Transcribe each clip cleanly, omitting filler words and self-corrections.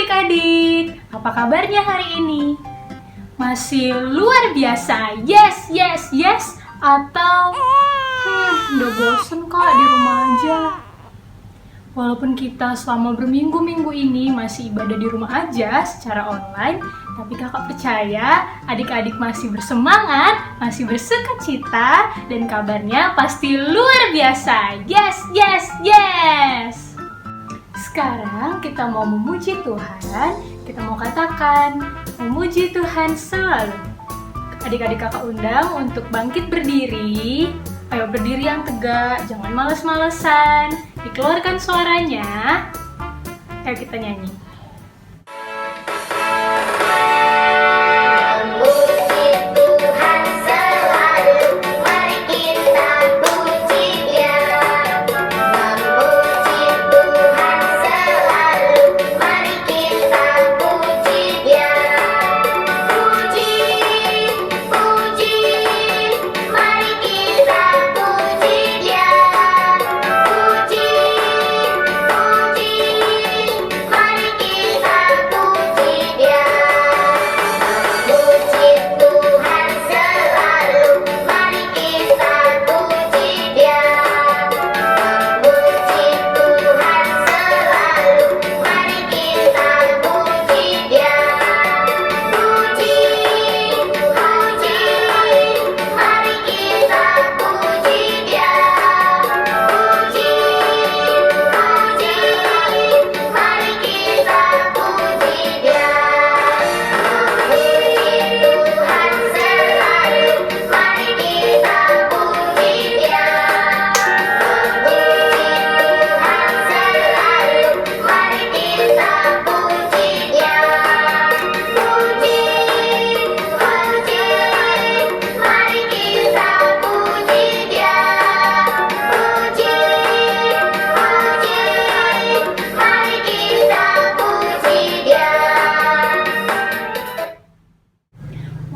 adik-adik, apa kabarnya hari ini? Masih luar biasa, yes, yes, yes? Atau udah bosen kak di rumah aja? Walaupun kita selama berminggu-minggu ini masih ibadah di rumah aja secara online, tapi kakak percaya adik-adik masih bersemangat, masih bersukacita, dan kabarnya pasti luar biasa, yes, yes, yes! Sekarang kita mau memuji Tuhan, kita mau katakan, memuji Tuhan selalu. Adik-adik kakak undang untuk bangkit berdiri. Ayo berdiri yang tegak, jangan males-malesan. Dikeluarkan suaranya. Ayo kita nyanyi.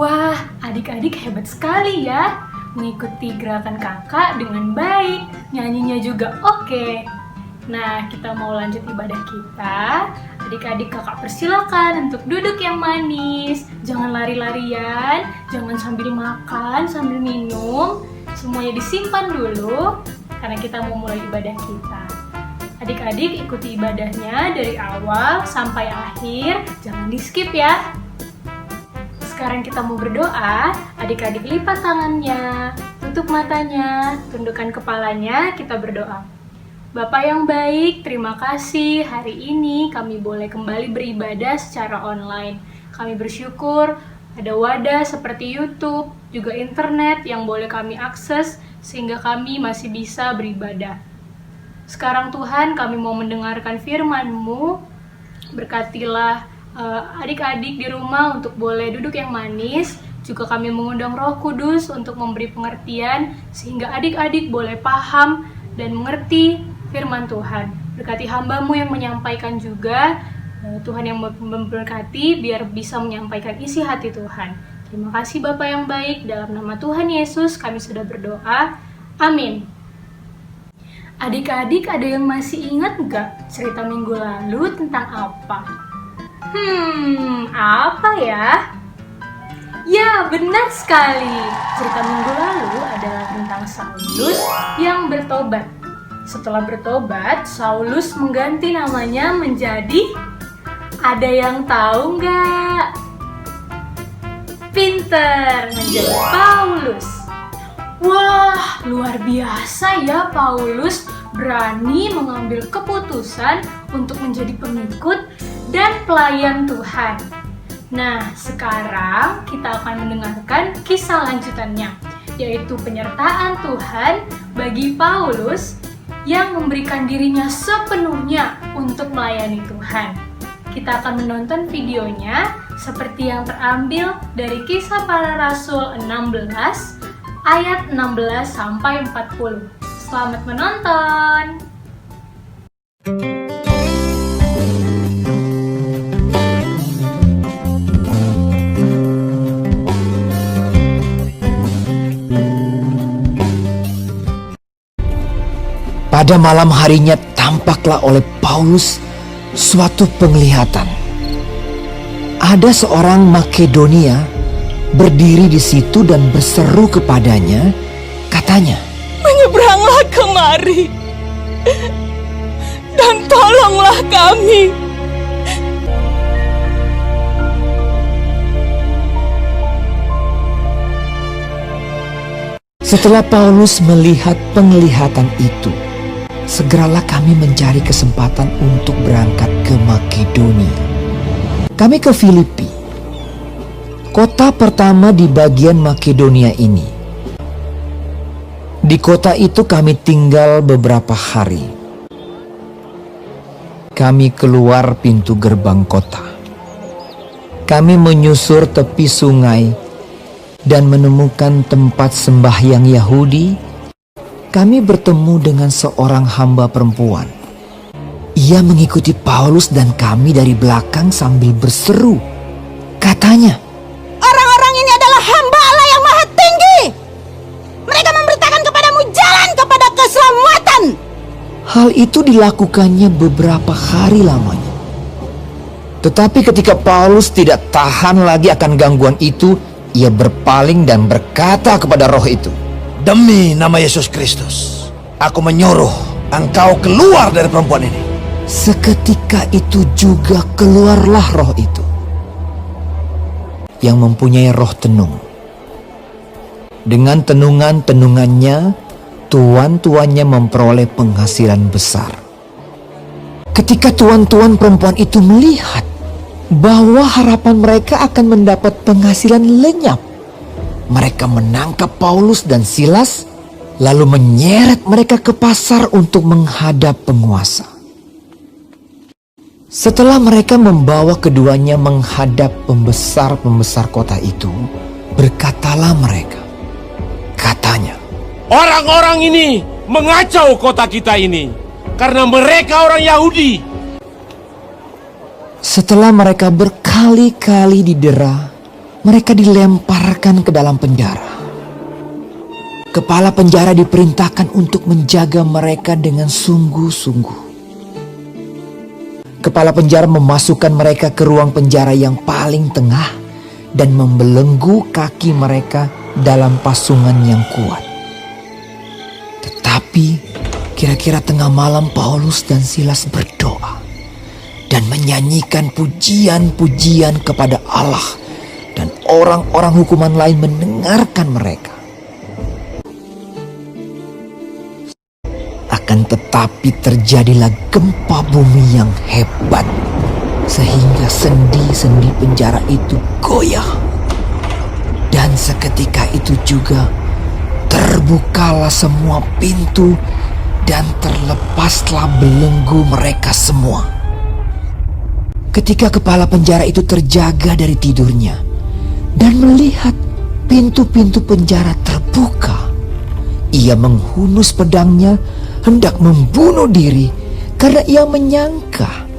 Wah, adik-adik hebat sekali ya, mengikuti gerakan kakak dengan baik, nyanyinya juga oke. Nah, kita mau lanjut ibadah kita. Adik-adik kakak persilakan untuk duduk yang manis, jangan lari-larian, jangan sambil makan, sambil minum, semuanya disimpan dulu, karena kita mau mulai ibadah kita. Adik-adik ikuti ibadahnya dari awal sampai akhir, jangan di-skip ya. Sekarang kita mau berdoa, adik-adik lipat tangannya, tutup matanya, tundukkan kepalanya, kita berdoa. Bapa yang baik, terima kasih hari ini kami boleh kembali beribadah secara online. Kami bersyukur ada wadah seperti YouTube, juga internet yang boleh kami akses sehingga kami masih bisa beribadah. Sekarang Tuhan kami mau mendengarkan firman-Mu, berkatilah adik-adik di rumah untuk boleh duduk yang manis. Juga kami mengundang Roh Kudus untuk memberi pengertian sehingga adik-adik boleh paham dan mengerti firman Tuhan. Berkati hamba-Mu yang menyampaikan juga, Tuhan yang memberkati biar bisa menyampaikan isi hati Tuhan. Terima kasih Bapa yang baik, dalam nama Tuhan Yesus kami sudah berdoa. Amin. Adik-adik ada yang masih ingat nggak cerita minggu lalu tentang apa? Apa ya? Ya, benar sekali. Cerita minggu lalu adalah tentang Saulus yang bertobat. Setelah bertobat, Saulus mengganti namanya menjadi... Ada yang tahu nggak? Pinter, menjadi Paulus. Wah, luar biasa ya Paulus berani mengambil keputusan untuk menjadi pengikut dan pelayan Tuhan. Nah, sekarang kita akan mendengarkan kisah lanjutannya, yaitu penyertaan Tuhan bagi Paulus yang memberikan dirinya sepenuhnya untuk melayani Tuhan. Kita akan menonton videonya seperti yang terambil dari Kisah Para Rasul 16 ayat 16 sampai 40. Selamat menonton. Pada malam harinya tampaklah oleh Paulus suatu penglihatan. ada seorang Makedonia berdiri di situ dan berseru kepadanya, katanya, "Menyeberanglah kemari dan tolonglah kami." Setelah Paulus melihat penglihatan itu, segeralah kami mencari kesempatan untuk berangkat ke Makedonia. Kami ke Filipi, kota pertama di bagian Makedonia ini. Di kota itu kami tinggal beberapa hari. Kami keluar pintu gerbang kota. Kami menyusur tepi sungai dan menemukan tempat sembahyang Yahudi. Kami bertemu dengan seorang hamba perempuan. Ia mengikuti Paulus dan kami dari belakang sambil berseru. Katanya, "Orang-orang ini adalah hamba Allah yang Maha Tinggi. Mereka memberitakan kepadamu jalan kepada keselamatan." hal itu dilakukannya beberapa hari lamanya. Tetapi ketika Paulus tidak tahan lagi akan gangguan itu, ia berpaling dan berkata kepada roh itu, "Demi nama Yesus Kristus, aku menyuruh engkau keluar dari perempuan ini." Seketika itu juga keluarlah roh itu, yang mempunyai roh tenung. Dengan tenungan-tenungannya, tuan-tuannya memperoleh penghasilan besar. Ketika tuan-tuan perempuan itu melihat bahwa harapan mereka akan mendapat penghasilan lenyap, mereka menangkap Paulus dan Silas, lalu menyeret mereka ke pasar untuk menghadap penguasa. Setelah mereka membawa keduanya menghadap pembesar-pembesar kota itu, berkatalah mereka, katanya, "Orang-orang ini mengacau kota kita ini karena mereka orang Yahudi." Setelah mereka berkali-kali didera, mereka dilemparkan ke dalam penjara. Kepala penjara diperintahkan untuk menjaga mereka dengan sungguh-sungguh. Kepala penjara memasukkan mereka ke ruang penjara yang paling tengah dan membelenggu kaki mereka dalam pasungan yang kuat. Tetapi kira-kira tengah malam Paulus dan Silas berdoa dan menyanyikan pujian-pujian kepada Allah, dan orang-orang hukuman lain mendengarkan mereka. Akan tetapi terjadilah gempa bumi yang hebat, sehingga sendi-sendi penjara itu goyah. Dan seketika itu juga terbukalah semua pintu dan terlepaslah belenggu mereka semua. Ketika kepala penjara itu terjaga dari tidurnya dan melihat pintu-pintu penjara terbuka, ia menghunus pedangnya hendak membunuh diri karena ia menyangka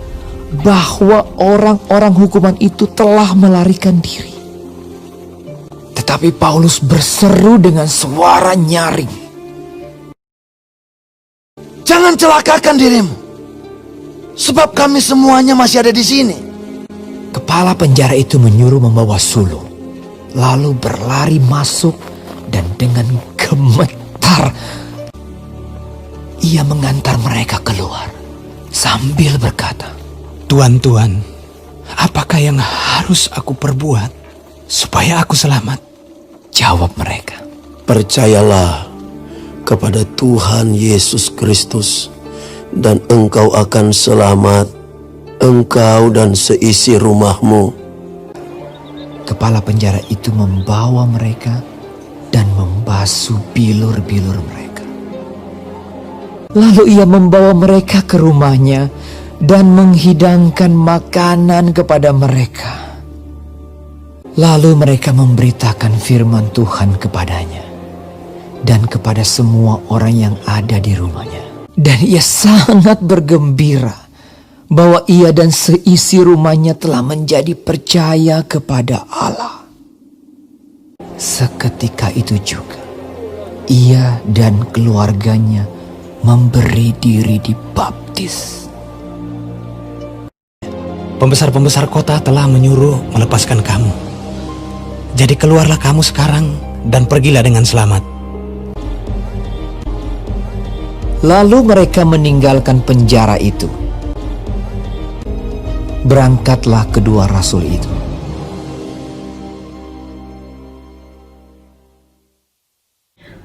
bahwa orang-orang hukuman itu telah melarikan diri. Tetapi Paulus berseru dengan suara nyaring, "Jangan celakakan dirimu, sebab kami semuanya masih ada di sini." Kepala penjara itu menyuruh membawa sulung, lalu berlari masuk dan dengan gemetar ia mengantar mereka keluar sambil berkata, "Tuan-tuan, apakah yang harus aku perbuat supaya aku selamat?" Jawab mereka, "Percayalah kepada Tuhan Yesus Kristus, dan engkau akan selamat, engkau dan seisi rumahmu." Kepala penjara itu membawa mereka dan membasuh bilur-bilur mereka. Lalu ia membawa mereka ke rumahnya dan menghidangkan makanan kepada mereka. Lalu mereka memberitakan firman Tuhan kepadanya dan kepada semua orang yang ada di rumahnya. Dan ia sangat bergembira bahwa ia dan seisi rumahnya telah menjadi percaya kepada Allah. Seketika itu juga ia dan keluarganya memberi diri dibaptis. pembesar-pembesar kota telah menyuruh melepaskan kamu. Jadi keluarlah kamu sekarang dan pergilah dengan selamat. Lalu mereka meninggalkan penjara itu. Berangkatlah kedua rasul itu.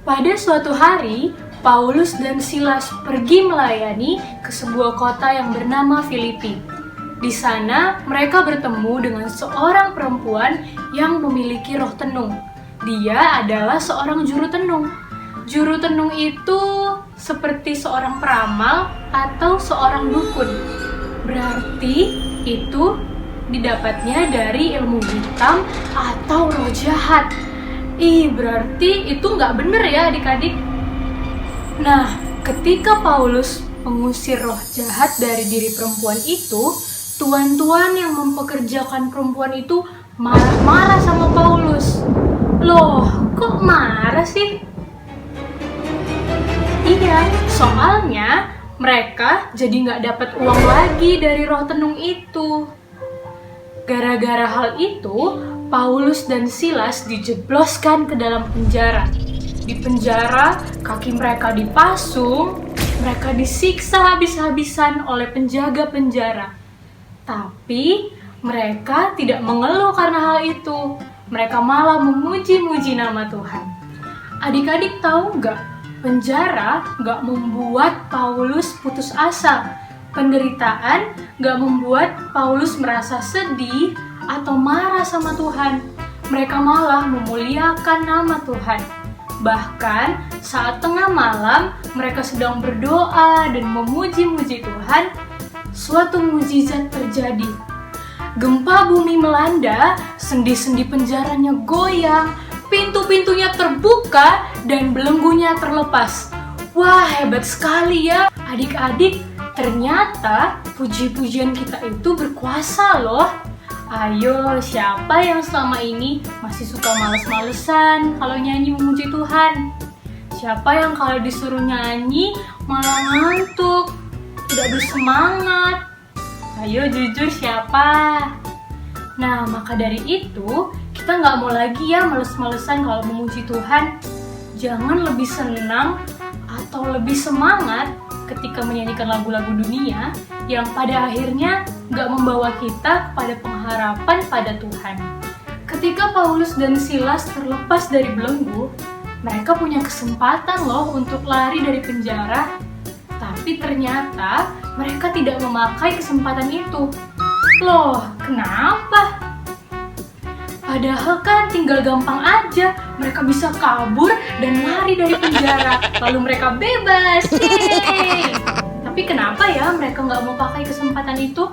Pada suatu hari, Paulus dan Silas pergi melayani ke sebuah kota yang bernama Filipi. Di sana, mereka bertemu dengan seorang perempuan yang memiliki roh tenung. Dia adalah seorang juru tenung. Juru tenung itu seperti seorang peramal atau seorang dukun. Berarti itu didapatnya dari ilmu hitam atau roh jahat. Berarti itu nggak bener ya adik-adik. Nah, ketika Paulus mengusir roh jahat dari diri perempuan itu, tuan-tuan yang mempekerjakan perempuan itu marah-marah sama Paulus. Loh, kok marah sih? Iya, soalnya mereka jadi nggak dapat uang lagi dari roh tenung itu. Gara-gara hal itu, Paulus dan Silas dijebloskan ke dalam penjara. Di penjara, kaki mereka dipasung, mereka disiksa habis-habisan oleh penjaga penjara. Tapi mereka tidak mengeluh karena hal itu. Mereka malah memuji-muji nama Tuhan. Adik-adik tahu nggak? Penjara nggak membuat Paulus putus asa. Penderitaan nggak membuat Paulus merasa sedih atau marah sama Tuhan. Mereka malah memuliakan nama Tuhan. Bahkan saat tengah malam mereka sedang berdoa dan memuji-muji Tuhan, suatu mukjizat terjadi. Gempa bumi melanda, sendi-sendi penjaranya goyang, pintu-pintunya terbuka dan belenggunya terlepas. Wah, hebat sekali ya adik-adik. Ternyata puji-pujian kita itu berkuasa loh. Ayo, siapa yang selama ini masih suka males-malesan kalau nyanyi memuji Tuhan? Siapa yang kalau disuruh nyanyi malah ngantuk, tidak bersemangat? Ayo jujur siapa? Nah, maka dari itu kita nggak mau lagi ya males-malesan kalau memuji Tuhan. Jangan lebih senang atau lebih semangat ketika menyanyikan lagu-lagu dunia yang pada akhirnya nggak membawa kita pada pengharapan pada Tuhan. Ketika Paulus dan Silas terlepas dari belenggu, mereka punya kesempatan loh untuk lari dari penjara. Tapi ternyata mereka tidak memakai kesempatan itu. Loh, kenapa? Padahal kan tinggal gampang aja, mereka bisa kabur dan lari dari penjara, lalu mereka bebas. Yeay! Tapi kenapa ya mereka nggak mau pakai kesempatan itu?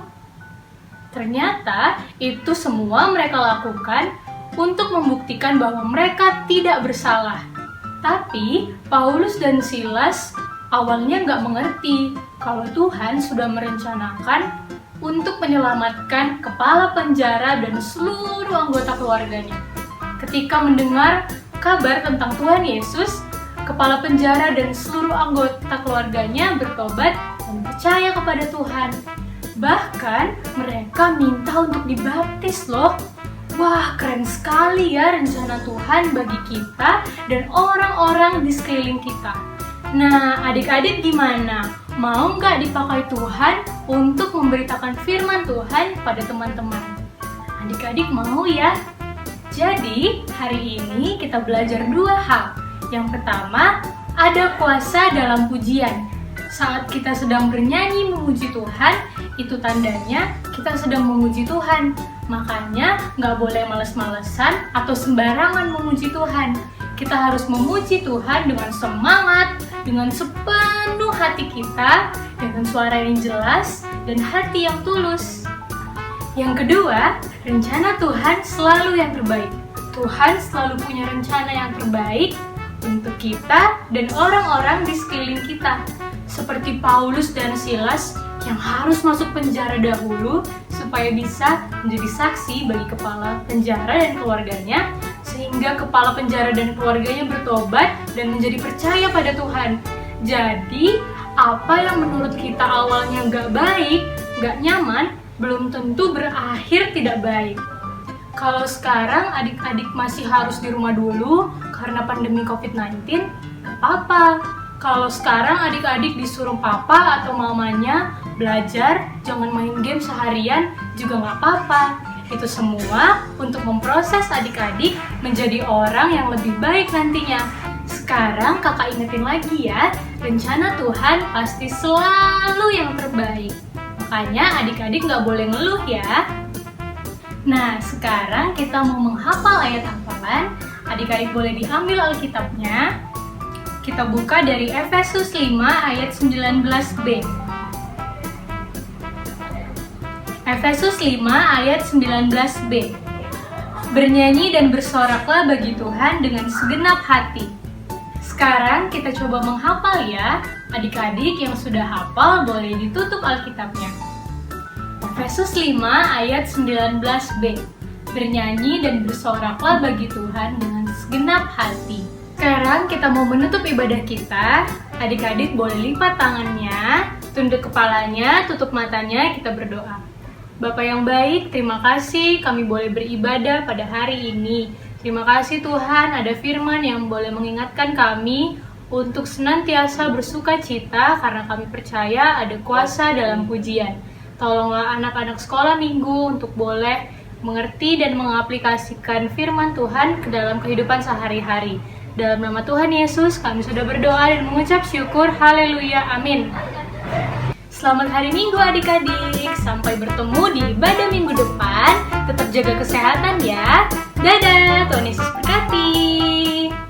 Ternyata itu semua mereka lakukan untuk membuktikan bahwa mereka tidak bersalah. Tapi Paulus dan Silas awalnya nggak mengerti kalau Tuhan sudah merencanakan untuk menyelamatkan kepala penjara dan seluruh anggota keluarganya. Ketika mendengar kabar tentang Tuhan Yesus, kepala penjara dan seluruh anggota keluarganya bertobat dan percaya kepada Tuhan. Bahkan mereka minta untuk dibaptis loh. Wah, keren sekali ya rencana Tuhan bagi kita dan orang-orang di sekeliling kita. Nah, adik-adik gimana? Mau nggak dipakai Tuhan untuk memberitakan firman Tuhan pada teman-teman? Adik-adik mau ya? Jadi, hari ini kita belajar dua hal. Yang pertama, ada kuasa dalam pujian. Saat kita sedang bernyanyi memuji Tuhan, itu tandanya kita sedang memuji Tuhan. Makanya nggak boleh males-malesan atau sembarangan memuji Tuhan. Kita harus memuji Tuhan dengan semangat, dengan sepenuh hati kita, dengan suara yang jelas dan hati yang tulus. Yang kedua, rencana Tuhan selalu yang terbaik. Tuhan selalu punya rencana yang terbaik untuk kita dan orang-orang di sekeliling kita. Seperti Paulus dan Silas yang harus masuk penjara dahulu supaya bisa menjadi saksi bagi kepala penjara dan keluarganya, sehingga kepala penjara dan keluarganya bertobat dan menjadi percaya pada Tuhan. Jadi, apa yang menurut kita awalnya nggak baik, nggak nyaman, belum tentu berakhir tidak baik. Kalau sekarang adik-adik masih harus di rumah dulu karena pandemi COVID-19, gak apa-apa. Kalau sekarang adik-adik disuruh papa atau mamanya belajar, jangan main game seharian, juga gak apa-apa. Itu semua untuk memproses adik-adik menjadi orang yang lebih baik nantinya. Sekarang kakak ingetin lagi ya, rencana Tuhan pasti selalu yang terbaik. Makanya adik-adik gak boleh ngeluh ya. Nah, sekarang kita mau menghafal ayat hafalan. Adik-adik boleh diambil Alkitabnya. Kita buka dari Efesus 5 ayat 19b. Efesus 5 ayat 19b. Bernyanyi dan bersoraklah bagi Tuhan dengan segenap hati. Sekarang kita coba menghafal ya. Adik-adik yang sudah hafal boleh ditutup Alkitabnya. Efesus 5 ayat 19b. Bernyanyi dan bersoraklah bagi Tuhan dengan segenap hati. Sekarang kita mau menutup ibadah kita. Adik-adik boleh lipat tangannya, tunduk kepalanya, tutup matanya, kita berdoa. Bapa yang baik, terima kasih kami boleh beribadah pada hari ini. Terima kasih Tuhan, ada firman yang boleh mengingatkan kami untuk senantiasa bersuka cita karena kami percaya ada kuasa dalam pujian. Tolonglah anak-anak sekolah minggu untuk boleh mengerti dan mengaplikasikan firman Tuhan ke dalam kehidupan sehari-hari. Dalam nama Tuhan Yesus, kami sudah berdoa dan mengucap syukur. Haleluya, amin. Selamat hari Minggu adik-adik. Sampai bertemu di ibadah minggu depan. Tetap jaga kesehatan ya. Dadah, Tuhan Yesus berkati.